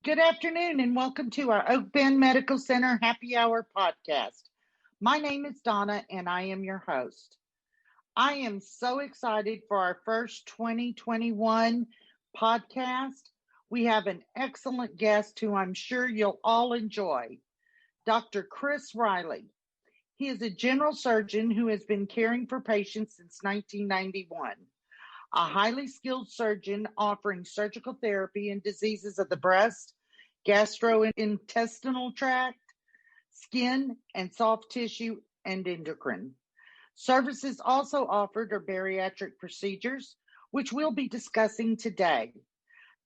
Good afternoon and welcome to our Oak Bend Medical Center Happy Hour podcast. My name is Donna and I am your host. I am so excited for our first 2021 podcast. We have an excellent guest who I'm sure you'll all enjoy, Dr. Chris Riley. He is a general surgeon who has been caring for patients since 1991. A highly skilled surgeon offering surgical therapy in diseases of the breast, gastrointestinal tract, skin and soft tissue, and endocrine. Services also offered are bariatric procedures, which we'll be discussing today.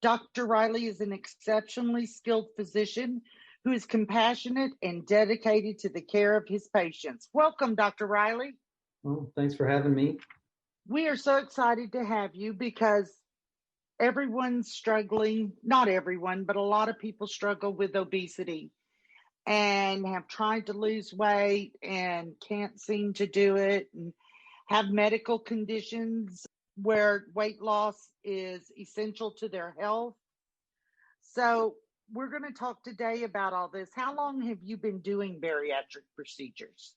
Dr. Riley is an exceptionally skilled physician who is compassionate and dedicated to the care of his patients. Welcome, Dr. Riley. Well, thanks for having me. We are so excited to have you because everyone's struggling, not everyone, but a lot of people struggle with obesity and have tried to lose weight and can't seem to do it and have medical conditions where weight loss is essential to their health. So we're going to talk today about all this. How long have you been doing bariatric procedures?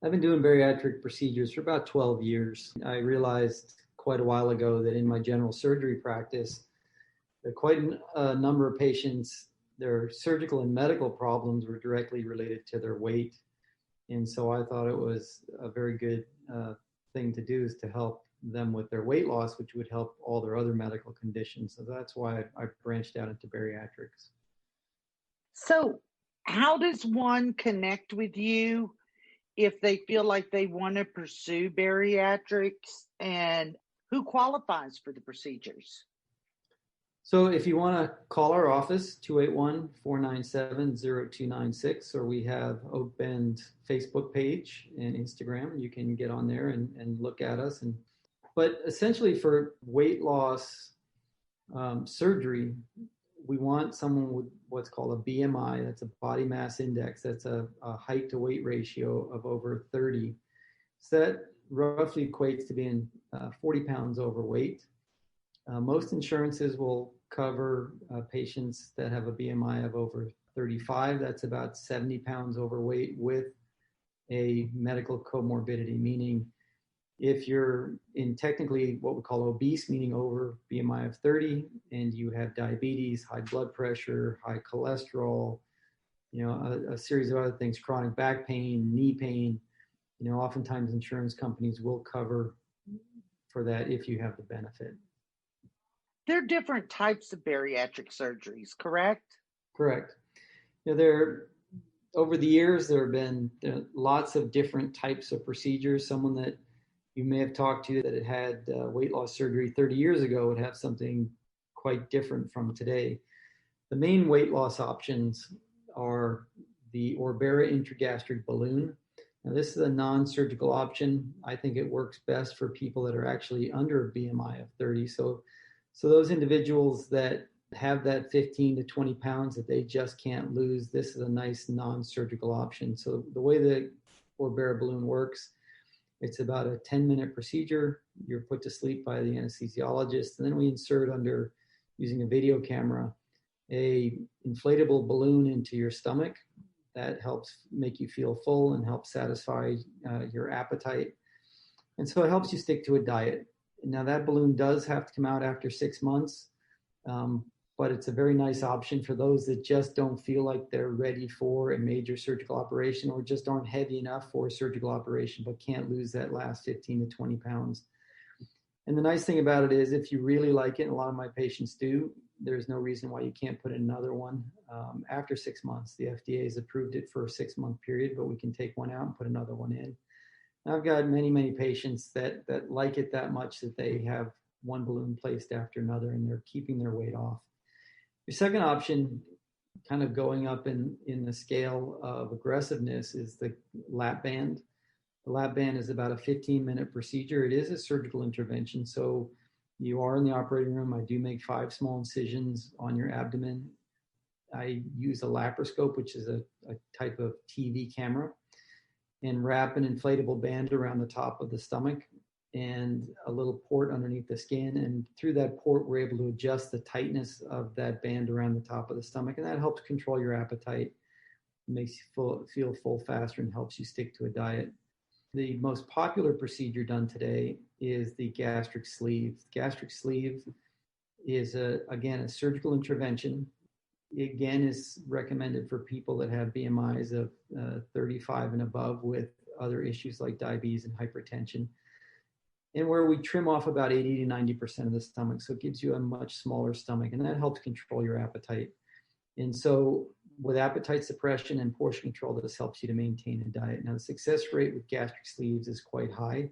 I've been doing bariatric procedures for about 12 years. I realized quite a while ago that in my general surgery practice, there are quite a number of patients, their surgical and medical problems were directly related to their weight. And so I thought it was a very good thing to do is to help them with their weight loss, which would help all their other medical conditions. So that's why I branched out into bariatrics. So how does one connect with you if they feel like they want to pursue bariatrics, and who qualifies for the procedures? So if you want to call our office, 281-497-0296, or we have Oak Bend Facebook page and Instagram, you can get on there and look at us. But essentially for weight loss surgery, we want someone with what's called a BMI, that's a body mass index, that's a height to weight ratio of over 30. So that roughly equates to being 40 pounds overweight. Most insurances will cover patients that have a BMI of over 35. That's about 70 pounds overweight with a medical comorbidity, meaning if you're in technically what we call obese, meaning over BMI of 30, and you have diabetes, high blood pressure, high cholesterol, a series of other things, chronic back pain, knee pain, oftentimes insurance companies will cover for that if you have the benefit. There are different types of bariatric surgeries, correct? Correct. Over the years, there have been lots of different types of procedures. Someone that you may have talked to that had weight loss surgery 30 years ago would have something quite different from today. The main weight loss options are the Orbera intragastric balloon. Now, this is a non-surgical option. I think it works best for people that are actually under a BMI of 30. So those individuals that have that 15 to 20 pounds that they just can't lose, this is a nice non-surgical option. So the way the Orbera balloon works, it's about a 10-minute procedure. You're put to sleep by the anesthesiologist, and then we insert using a video camera, a inflatable balloon into your stomach. That helps make you feel full and helps satisfy your appetite. And so it helps you stick to a diet. Now that balloon does have to come out after 6 months, but it's a very nice option for those that just don't feel like they're ready for a major surgical operation or just aren't heavy enough for a surgical operation but can't lose that last 15 to 20 pounds. And the nice thing about it is if you really like it, and a lot of my patients do, there's no reason why you can't put in another one after 6 months. The FDA has approved it for a 6-month period, but we can take one out and put another one in. And I've got many patients that like it that much that they have one balloon placed after another and they're keeping their weight off. The second option, kind of going up in the scale of aggressiveness, is the lap band. The lap band is about a 15-minute procedure. It is a surgical intervention, so you are in the operating room. I do make 5 small incisions on your abdomen. I use a laparoscope, which is a type of TV camera, and wrap an inflatable band around the top of the stomach. and a little port underneath the skin. And through that port, we're able to adjust the tightness of that band around the top of the stomach. And that helps control your appetite, makes you feel full faster, and helps you stick to a diet. The most popular procedure done today is the gastric sleeve. Gastric sleeve is, again, a surgical intervention. It, again, is recommended for people that have BMIs of 35 and above with other issues like diabetes and hypertension, and where we trim off about 80 to 90% of the stomach. So it gives you a much smaller stomach, and that helps control your appetite. And so with appetite suppression and portion control, this helps you to maintain a diet. Now, the success rate with gastric sleeves is quite high,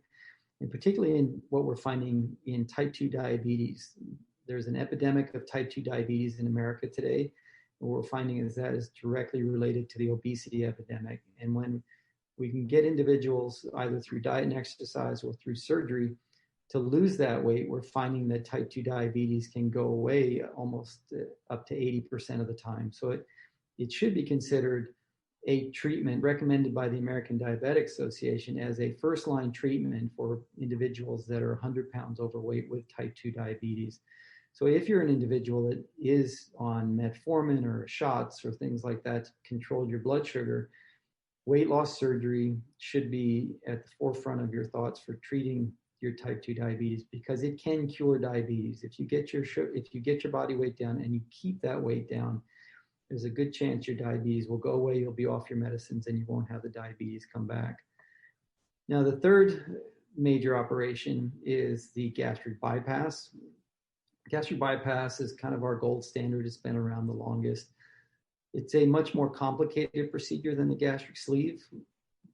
and particularly in what we're finding in type 2 diabetes. There's an epidemic of type 2 diabetes in America today. And what we're finding is that is directly related to the obesity epidemic. And when we can get individuals either through diet and exercise or through surgery to lose that weight, we're finding that type 2 diabetes can go away almost up to 80% of the time. So it should be considered a treatment recommended by the American Diabetic Association as a first-line treatment for individuals that are 100 pounds overweight with type 2 diabetes. So if you're an individual that is on metformin or shots or things like that to control your blood sugar, weight loss surgery should be at the forefront of your thoughts for treating your type 2 diabetes, because it can cure diabetes. If you get your body weight down and you keep that weight down, there's a good chance your diabetes will go away. You'll be off your medicines and you won't have the diabetes come back. Now, the third major operation is the gastric bypass. Gastric bypass is kind of our gold standard. It's been around the longest. It's a much more complicated procedure than the gastric sleeve.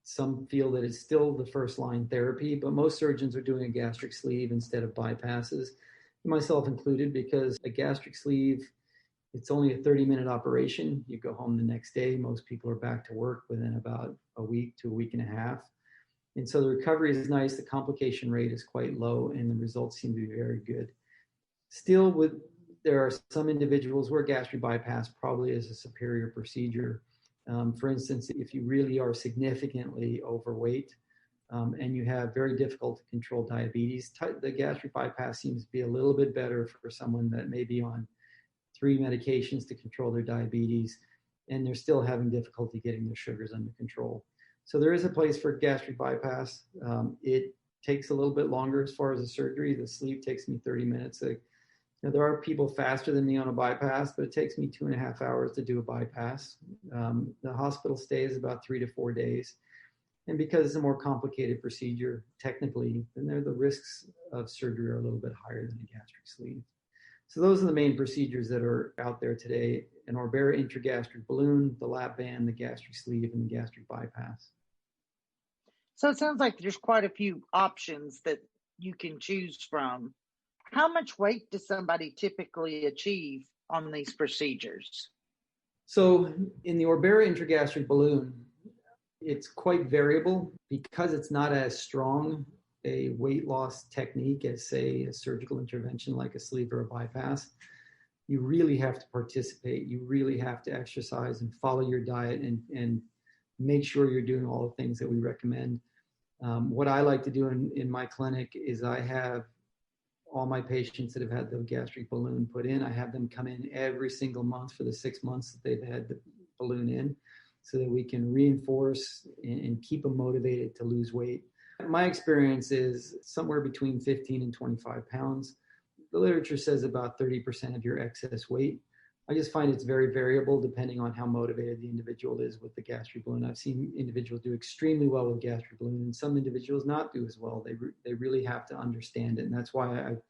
Some feel that it's still the first line therapy, but most surgeons are doing a gastric sleeve instead of bypasses, myself included, because a gastric sleeve, it's only a 30-minute operation. You go home the next day. Most people are back to work within about a week to a week and a half. And so the recovery is nice. The complication rate is quite low, and the results seem to be very good. Still, there are some individuals where gastric bypass probably is a superior procedure. For instance, if you really are significantly overweight and you have very difficult to control diabetes, the gastric bypass seems to be a little bit better for someone that may be on 3 medications to control their diabetes, and they're still having difficulty getting their sugars under control. So there is a place for gastric bypass. It takes a little bit longer as far as the surgery. The sleeve takes me 30 minutes. There are people faster than me on a bypass, but it takes me 2.5 hours to do a bypass. The hospital stay is about 3 to 4 days. And because it's a more complicated procedure, technically, then the risks of surgery are a little bit higher than a gastric sleeve. So those are the main procedures that are out there today: an Orbera intragastric balloon, the lap band, the gastric sleeve, and the gastric bypass. So it sounds like there's quite a few options that you can choose from. How much weight does somebody typically achieve on these procedures? So in the Orbera intragastric balloon, it's quite variable because it's not as strong a weight loss technique as, say, a surgical intervention like a sleeve or a bypass. You really have to participate. You really have to exercise and follow your diet and make sure you're doing all the things that we recommend. What I like to do in my clinic is I have all my patients that have had the gastric balloon put in, I have them come in every single month for the 6 months that they've had the balloon in, so that we can reinforce and keep them motivated to lose weight. My experience is somewhere between 15 and 25 pounds. The literature says about 30% of your excess weight. I just find it's very variable depending on how motivated the individual is with the gastric balloon. I've seen individuals do extremely well with gastric balloon and some individuals not do as well. They really have to understand it. And that's why I'm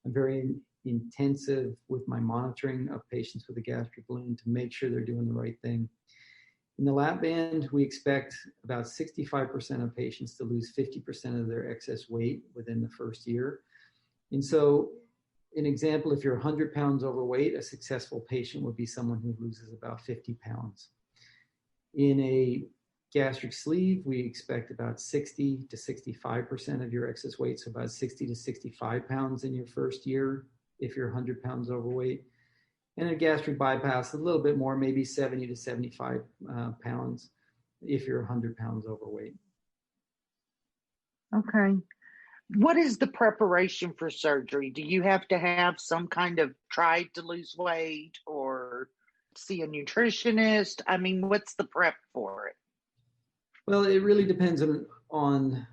very intensive with my monitoring of patients with a gastric balloon to make sure they're doing the right thing. In the lap band, we expect about 65% of patients to lose 50% of their excess weight within the first year. And so, an example, if you're 100 pounds overweight, a successful patient would be someone who loses about 50 pounds. In a gastric sleeve, we expect about 60 to 65% of your excess weight, so about 60 to 65 pounds in your first year if you're 100 pounds overweight. And a gastric bypass, a little bit more, maybe 70 to 75 pounds if you're 100 pounds overweight. Okay. What is the preparation for surgery? Do you have to have some kind of try to lose weight or see a nutritionist? I mean, what's the prep for it? Well, it really depends on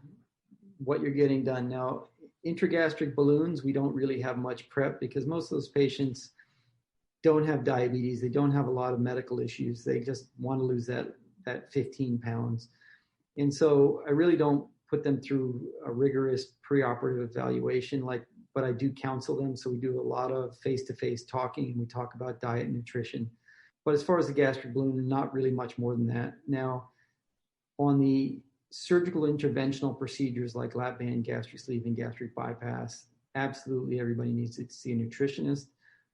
what you're getting done. Now, intragastric balloons, we don't really have much prep because most of those patients don't have diabetes. They don't have a lot of medical issues. They just want to lose that 15 pounds. And so I really don't put them through a rigorous preoperative evaluation, but I do counsel them. So we do a lot of face-to-face talking, and we talk about diet and nutrition. But as far as the gastric balloon, not really much more than that. Now, on the surgical interventional procedures like lap band, gastric sleeve, and gastric bypass, absolutely everybody needs to see a nutritionist.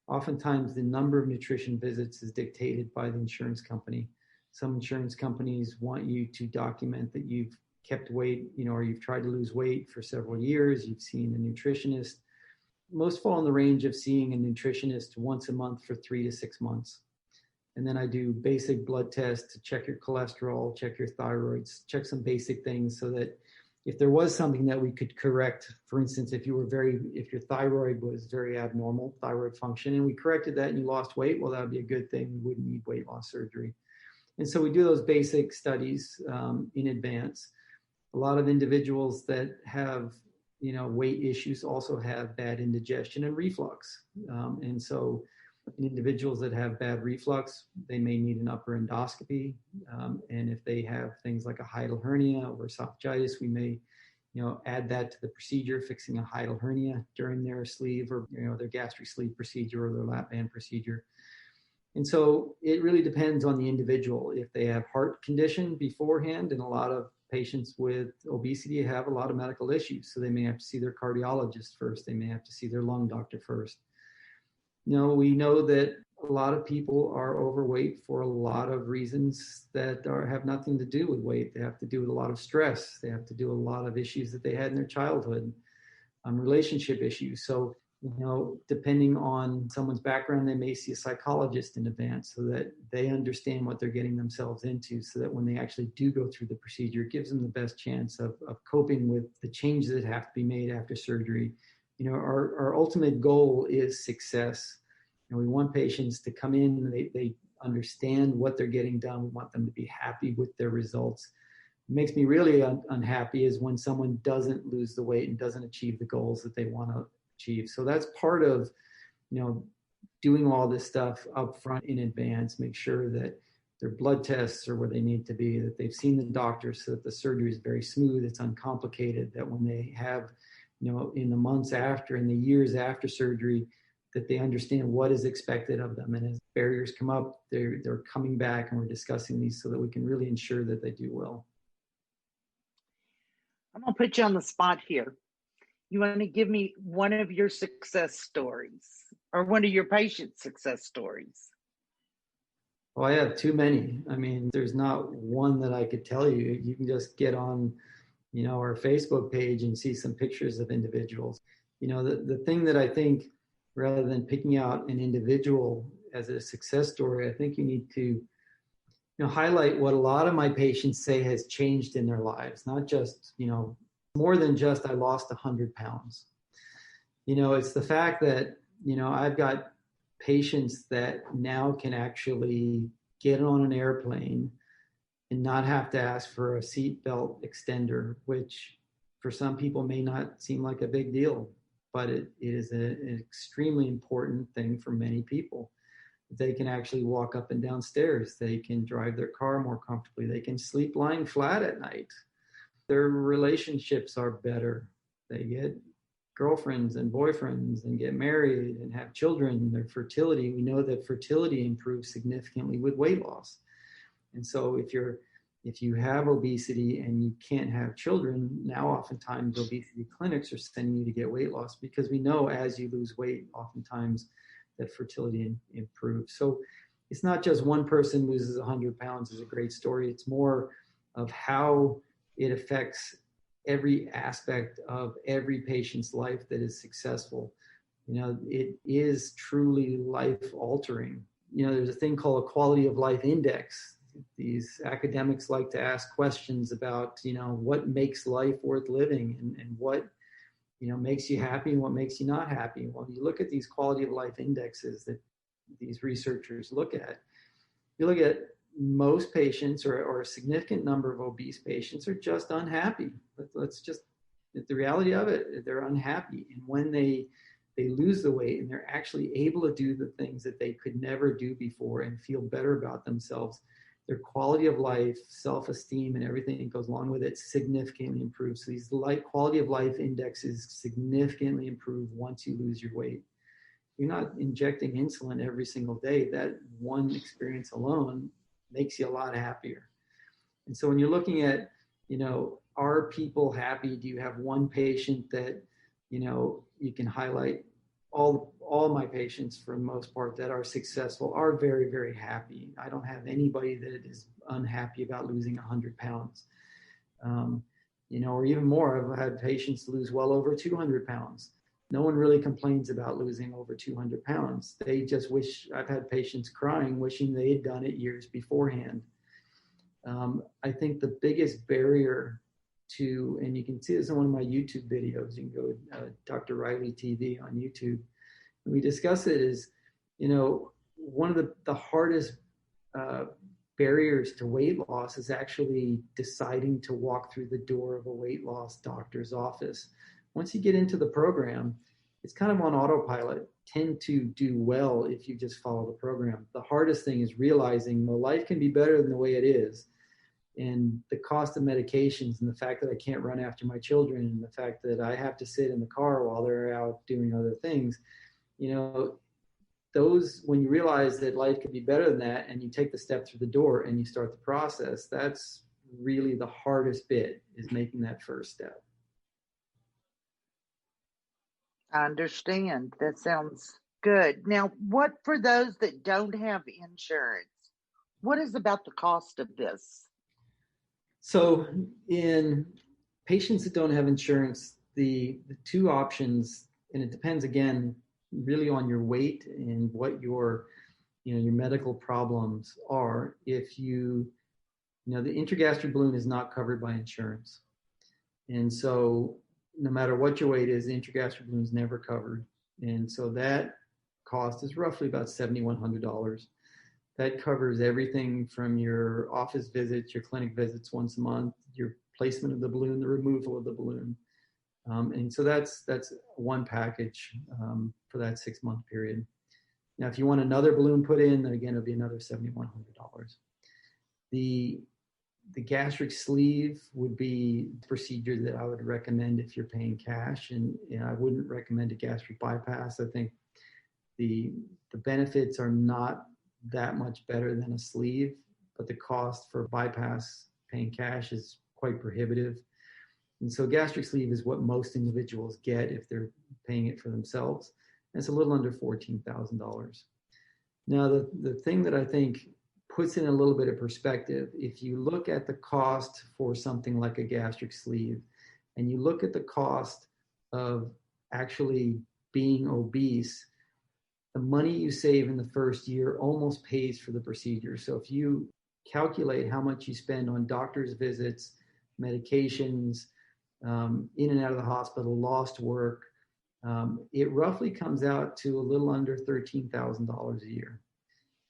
Oftentimes, the number of nutrition visits is dictated by the insurance company. Some insurance companies want you to document that you've kept weight, or you've tried to lose weight for several years, you've seen a nutritionist. Most fall in the range of seeing a nutritionist once a month for 3 to 6 months. And then I do basic blood tests to check your cholesterol, check your thyroids, check some basic things so that if there was something that we could correct, for instance, if your thyroid was very abnormal, thyroid function, and we corrected that and you lost weight, well, that would be a good thing. We wouldn't need weight loss surgery. And so we do those basic studies in advance. A lot of individuals that have, weight issues also have bad indigestion and reflux. And so in individuals that have bad reflux, they may need an upper endoscopy. And if they have things like a hiatal hernia or esophagitis, we may, add that to the procedure, fixing a hiatal hernia during their sleeve or, their gastric sleeve procedure or their lap band procedure. And so it really depends on the individual. If they have heart condition beforehand, and a lot of patients with obesity have a lot of medical issues, so they may have to see their cardiologist first. They may have to see their lung doctor first. We know that a lot of people are overweight for a lot of reasons that have nothing to do with weight. They have to do with a lot of stress. They have to do with a lot of issues that they had in their childhood, relationship issues. So, depending on someone's background, they may see a psychologist in advance so that they understand what they're getting themselves into, so that when they actually do go through the procedure, it gives them the best chance of coping with the changes that have to be made after surgery. Our ultimate goal is success. We want patients to come in and they understand what they're getting done. We want them to be happy with their results. What makes me really unhappy is when someone doesn't lose the weight and doesn't achieve the goals that they want to achieve. So that's part of, doing all this stuff up front in advance, make sure that their blood tests are where they need to be, that they've seen the doctor so that the surgery is very smooth, it's uncomplicated, that when they have, in the months after, in the years after surgery, that they understand what is expected of them. And as barriers come up, they're coming back, and we're discussing these so that we can really ensure that they do well. I'm going to put you on the spot here. You want to give me one of your success stories or one of your patients' success stories? Well, I have too many. I mean, there's not one that I could tell you. You can just get on, our Facebook page and see some pictures of individuals. The thing that I think, rather than picking out an individual as a success story, I think you need to, highlight what a lot of my patients say has changed in their lives, not just, more than just I lost 100 pounds. It's the fact that, I've got patients that now can actually get on an airplane and not have to ask for a seatbelt extender, which for some people may not seem like a big deal, but it is an extremely important thing for many people. They can actually walk up and down stairs. They can drive their car more comfortably. They can sleep lying flat at night. Their relationships are better. They get girlfriends and boyfriends and get married and have children. Their fertility, we know that fertility improves significantly with weight loss. And so if you have obesity and you can't have children, now oftentimes obesity clinics are sending you to get weight loss, because we know as you lose weight, oftentimes that fertility improves. So it's not just one person loses 100 pounds is a great story. It's more of how it affects every aspect of every patient's life that is successful. It is truly life altering. There's a thing called a quality of life index. These academics like to ask questions about, what makes life worth living and what makes you happy and what makes you not happy. Well, you look at these quality of life indexes that these researchers look at, you look at most patients or a significant number of obese patients are just unhappy. Let's just, the reality of it, they're unhappy. And when they lose the weight and they're actually able to do the things that they could never do before and feel better about themselves, their quality of life, self-esteem, and everything that goes along with it significantly improves. So these quality of life indexes significantly improve once you lose your weight. You're not injecting insulin every single day. That one experience alone makes you a lot happier. And so when you're looking at, are people happy? Do you have one patient that, you can highlight? All my patients, for the most part, that are successful are very, very happy. I don't have anybody that is unhappy about losing 100 pounds. Or even more, I've had patients lose well over 200 pounds. No one really complains about losing over 200 pounds. They just wish, I've had patients crying, wishing they had done it years beforehand. I think the biggest barrier to, and you can see this in one of my YouTube videos, you can go to Dr. Riley TV on YouTube, and we discuss it, is, one of the hardest barriers to weight loss is actually deciding to walk through the door of a weight loss doctor's office. Once you get into the program, it's kind of on autopilot. Tend to do well if you just follow the program. The hardest thing is realizing, well, life can be better than the way it is. And the cost of medications and the fact that I can't run after my children and the fact that I have to sit in the car while they're out doing other things, those, when you realize that life could be better than that and you take the step through the door and you start the process, that's really the hardest bit, is making that first step. I understand. That sounds good. Now, what for those that don't have insurance? What is about the cost of this? So in patients that don't have insurance, the two options, and it depends again really on your weight and what your medical problems are. If the intragastric balloon is not covered by insurance. And so no matter what your weight is, the intragastric balloon is never covered. And so that cost is roughly about $7,100. That covers everything from your office visits, your clinic visits once a month, your placement of the balloon, the removal of the balloon. And so that's one package for that 6-month period. Now, if you want another balloon put in, then again, it'll be another $7,100. The gastric sleeve would be a procedure that I would recommend if you're paying cash, and I wouldn't recommend a gastric bypass. I think the benefits are not that much better than a sleeve, but the cost for bypass paying cash is quite prohibitive. And so gastric sleeve is what most individuals get if they're paying it for themselves. And it's a little under $14,000. Now, the thing that I think puts in a little bit of perspective, if you look at the cost for something like a gastric sleeve, and you look at the cost of actually being obese, the money you save in the first year almost pays for the procedure. So if you calculate how much you spend on doctor's visits, medications, in and out of the hospital, lost work, it roughly comes out to a little under $13,000 a year.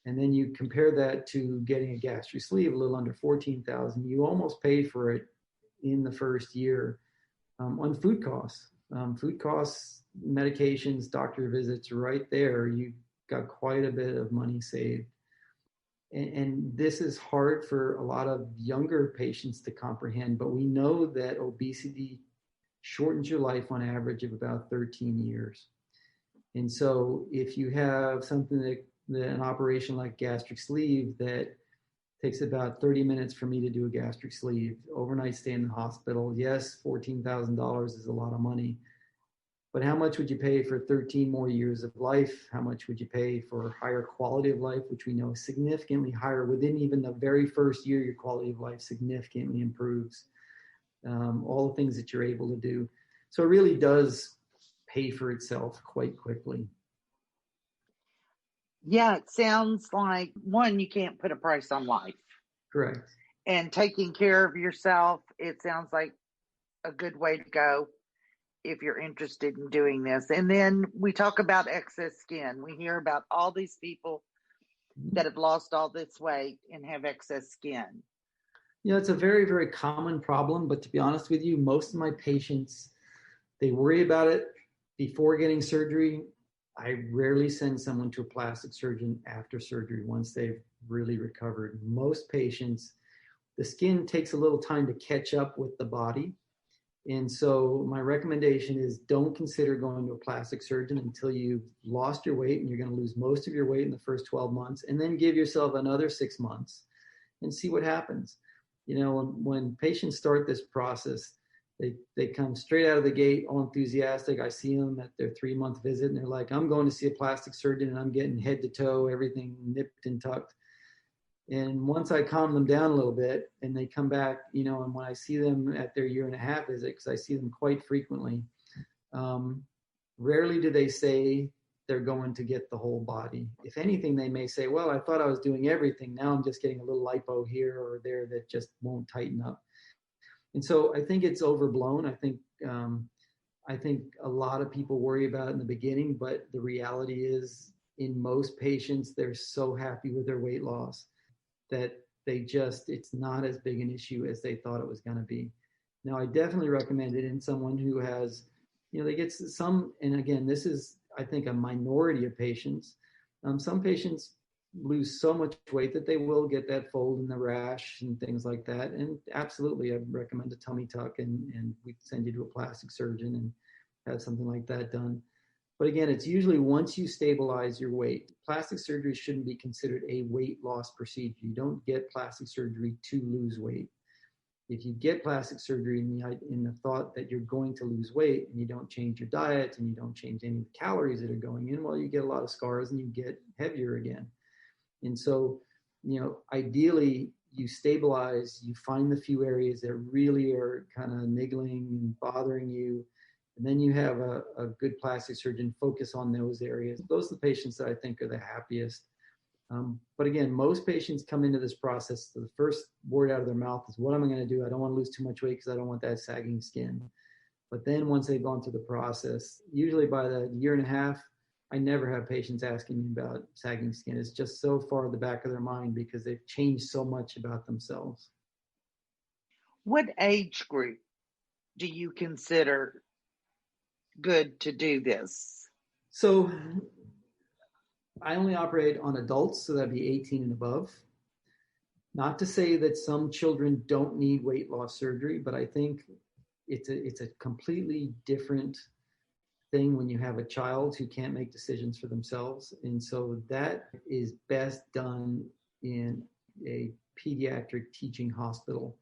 And then you compare that to getting a gastric sleeve, a little under $14,000. You almost pay for it in the first year on food costs. Food costs, medications, doctor visits, right there, you got quite a bit of money saved. And this is hard for a lot of younger patients to comprehend, but we know that obesity shortens your life on average of about 13 years. And so if you have something that an operation like gastric sleeve that takes about 30 minutes for me to do a gastric sleeve, overnight stay in the hospital, yes, $14,000 is a lot of money. But how much would you pay for 13 more years of life? How much would you pay for higher quality of life, which we know is significantly higher? Within even the very first year, your quality of life significantly improves. All the things that you're able to do. So it really does pay for itself quite quickly. Yeah, it sounds like, one, you can't put a price on life. Correct. And taking care of yourself, it sounds like a good way to go. if you're interested in doing this. And then we talk about excess skin. We hear about all these people that have lost all this weight and have excess skin. It's a very, very common problem, but to be honest with you, most of my patients, they worry about it before getting surgery. I rarely send someone to a plastic surgeon after surgery once they've really recovered. Most patients, the skin takes a little time to catch up with the body. And so my recommendation is don't consider going to a plastic surgeon until you've lost your weight, and you're going to lose most of your weight in the first 12 months, and then give yourself another 6 months and see what happens. When patients start this process, they come straight out of the gate all enthusiastic. I see them at their 3-month visit and they're like, I'm going to see a plastic surgeon and I'm getting head to toe, everything nipped and tucked. And once I calm them down a little bit and they come back, and when I see them at their 1.5 visit, because I see them quite frequently, rarely do they say they're going to get the whole body. If anything, they may say, well, I thought I was doing everything. Now I'm just getting a little lipo here or there that just won't tighten up. And so I think it's overblown. I think a lot of people worry about it in the beginning, but the reality is in most patients, they're so happy with their weight loss that it's not as big an issue as they thought it was going to be. Now, I definitely recommend it in someone who has, they get some, and again, this is, I think, a minority of patients. Some patients lose so much weight that they will get that fold in the rash and things like that. And absolutely, I recommend a tummy tuck, and we send you to a plastic surgeon and have something like that done. But again, it's usually once you stabilize your weight. Plastic surgery shouldn't be considered a weight loss procedure. You don't get plastic surgery to lose weight. If you get plastic surgery in the thought that you're going to lose weight and you don't change your diet and you don't change any of the calories that are going in, well, you get a lot of scars and you get heavier again. And so, ideally, you stabilize, you find the few areas that really are kind of niggling and bothering you, and then you have a good plastic surgeon focus on those areas. Those are the patients that I think are the happiest. But again, most patients come into this process, the first word out of their mouth is, what am I going to do? I don't want to lose too much weight because I don't want that sagging skin. But then once they've gone through the process, usually by the 1.5 years, I never have patients asking me about sagging skin. It's just so far at the back of their mind because they've changed so much about themselves. What age group do you consider good to do this? So I only operate on adults, so that'd be 18 and above. Not to say that some children don't need weight loss surgery, but I think it's a completely different thing when you have a child who can't make decisions for themselves. And so that is best done in a pediatric teaching hospital,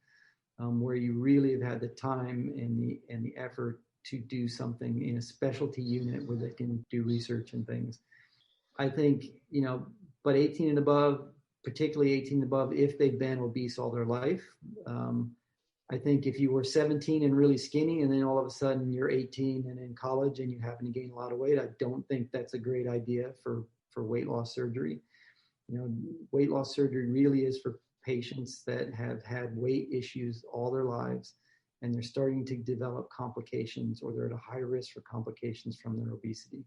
where you really have had the time and the effort to do something in a specialty unit where they can do research and things. I think, but 18 and above, particularly 18 and above, if they've been obese all their life. I think if you were 17 and really skinny and then all of a sudden you're 18 and in college and you happen to gain a lot of weight, I don't think that's a great idea for weight loss surgery. Weight loss surgery really is for patients that have had weight issues all their lives and they're starting to develop complications or they're at a high risk for complications from their obesity.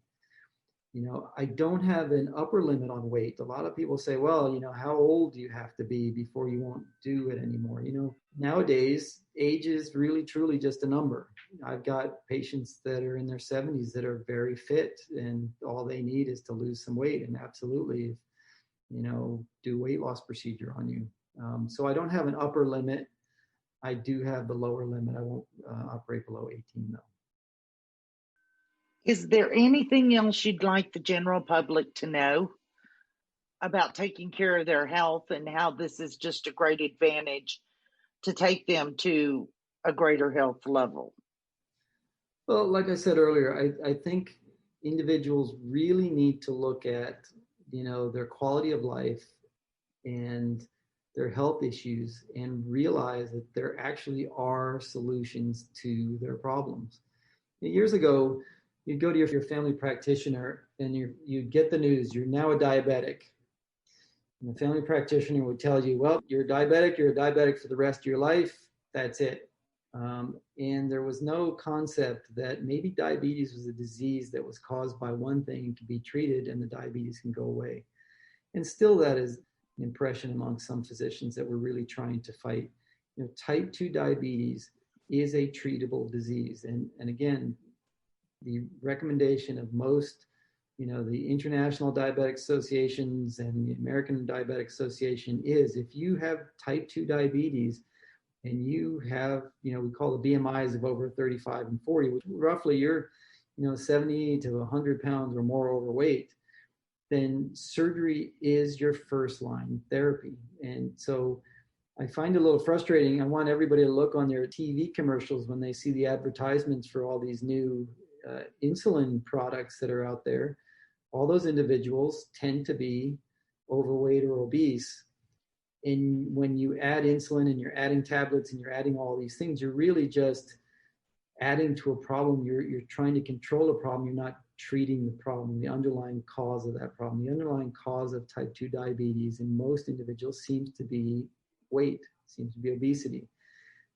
I don't have an upper limit on weight. A lot of people say, well, how old do you have to be before you won't do it anymore? Nowadays, age is really, truly just a number. I've got patients that are in their 70s that are very fit and all they need is to lose some weight and absolutely, do weight loss procedure on you. So I don't have an upper limit. I do have the lower limit. I won't operate below 18 though. Is there anything else you'd like the general public to know about taking care of their health and how this is just a great advantage to take them to a greater health level? Well, like I said earlier, I think individuals really need to look at, their quality of life and their health issues and realize that there actually are solutions to their problems. Years ago, you'd go to your family practitioner and you'd get the news, you're now a diabetic. And the family practitioner would tell you, well, you're a diabetic for the rest of your life. That's it. And there was no concept that maybe diabetes was a disease that was caused by one thing and can be treated and the diabetes can go away. And still that is an impression among some physicians that we're really trying to fight. Type 2 diabetes is a treatable disease. And again, the recommendation of most, the international diabetic associations and the American Diabetic Association is if you have type 2 diabetes and you have, we call the BMIs of over 35 and 40, which roughly you're, 70 to 100 pounds or more overweight, then surgery is your first line therapy. And so I find it a little frustrating. I want everybody to look on their TV commercials when they see the advertisements for all these new insulin products that are out there. All those individuals tend to be overweight or obese. And when you add insulin and you're adding tablets and you're adding all these things, you're really just adding to a problem. You're trying to control a problem. You're not treating the problem, the underlying cause of that problem. The underlying cause of type 2 diabetes in most individuals seems to be weight, seems to be obesity.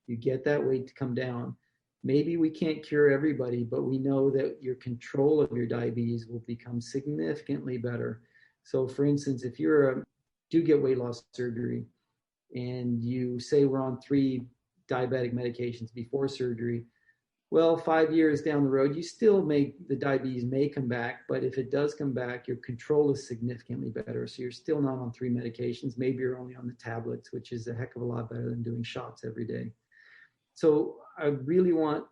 You get that weight to come down. Maybe we can't cure everybody, but we know that your control of your diabetes will become significantly better. So for instance, if you do get weight loss surgery and you say we're on 3 diabetic medications before surgery, well, 5 years down the road, the diabetes may come back, but if it does come back, your control is significantly better. So you're still not on 3 medications. Maybe you're only on the tablets, which is a heck of a lot better than doing shots every day. So I really want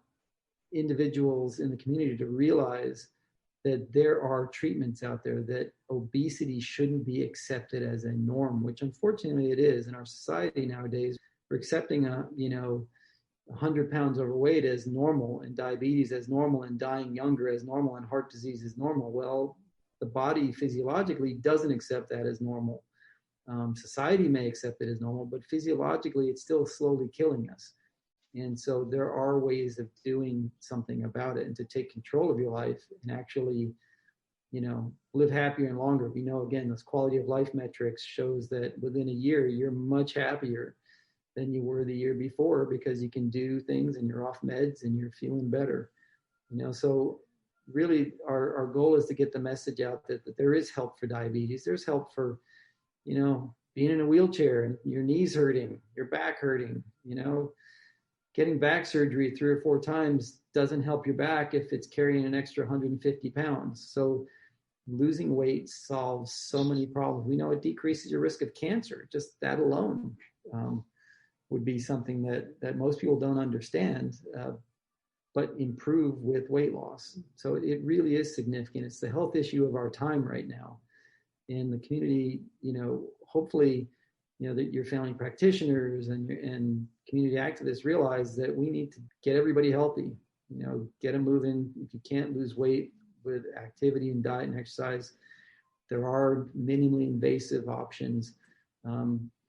individuals in the community to realize that there are treatments out there, that obesity shouldn't be accepted as a norm, which unfortunately it is in our society nowadays. We're accepting 100 pounds overweight as normal, and diabetes as normal, and dying younger as normal, and heart disease as normal. Well, the body physiologically doesn't accept that as normal. Society may accept it as normal, but physiologically it's still slowly killing us. And so there are ways of doing something about it and to take control of your life and actually, live happier and longer. We know, again, this quality of life metrics shows that within a year, you're much happier than you were the year before because you can do things and you're off meds and you're feeling better. So really our goal is to get the message out that there is help for diabetes. There's help for, being in a wheelchair and your knees hurting, your back hurting, getting back surgery 3 or 4 times doesn't help your back if it's carrying an extra 150 pounds. So losing weight solves so many problems. We know it decreases your risk of cancer. Just that alone would be something that most people don't understand, but improve with weight loss. So it really is significant. It's the health issue of our time right now. In the community, hopefully, that your family practitioners and community activists realize that we need to get everybody healthy, get them moving. If you can't lose weight with activity and diet and exercise, there are minimally invasive options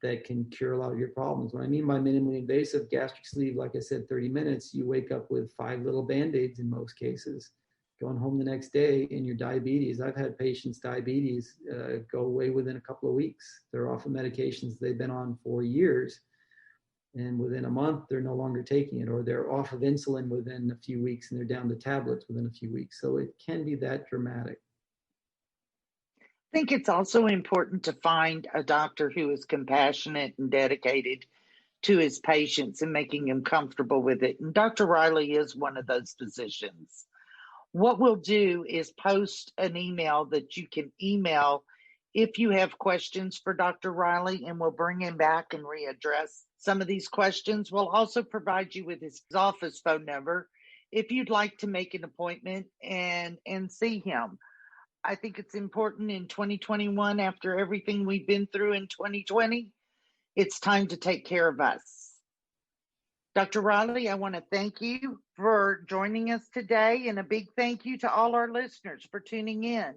that can cure a lot of your problems. What I mean by minimally invasive, gastric sleeve, like I said, 30 minutes, you wake up with 5 little Band-Aids in most cases. Going home the next day and your diabetes, I've had patients' diabetes go away within a couple of weeks. They're off of medications they've been on for years, and within a month, they're no longer taking it, or they're off of insulin within a few weeks and they're down to tablets within a few weeks. So it can be that dramatic. I think it's also important to find a doctor who is compassionate and dedicated to his patients and making them comfortable with it. And Dr. Riley is one of those physicians. What we'll do is post an email that you can email if you have questions for Dr. Riley, and we'll bring him back and readdress some of these questions. We'll also provide you with his office phone number if you'd like to make an appointment and see him. I think it's important in 2021, after everything we've been through in 2020, it's time to take care of us. Dr. Riley, I want to thank you for joining us today, and a big thank you to all our listeners for tuning in.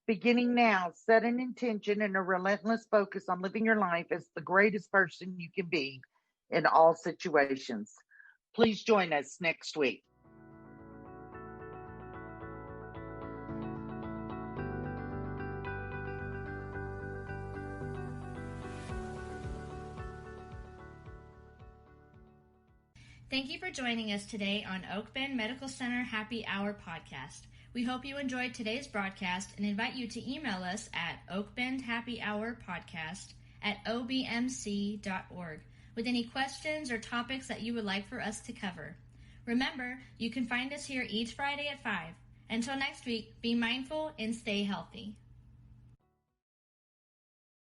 Beginning now, set an intention and a relentless focus on living your life as the greatest person you can be in all situations. Please join us next week. Thank you for joining us today on Oak Bend Medical Center Happy Hour podcast. We hope you enjoyed today's broadcast and invite you to email us at oakbendhappyhourpodcast@obmc.org with any questions or topics that you would like for us to cover. Remember, you can find us here each Friday at 5. Until next week, be mindful and stay healthy.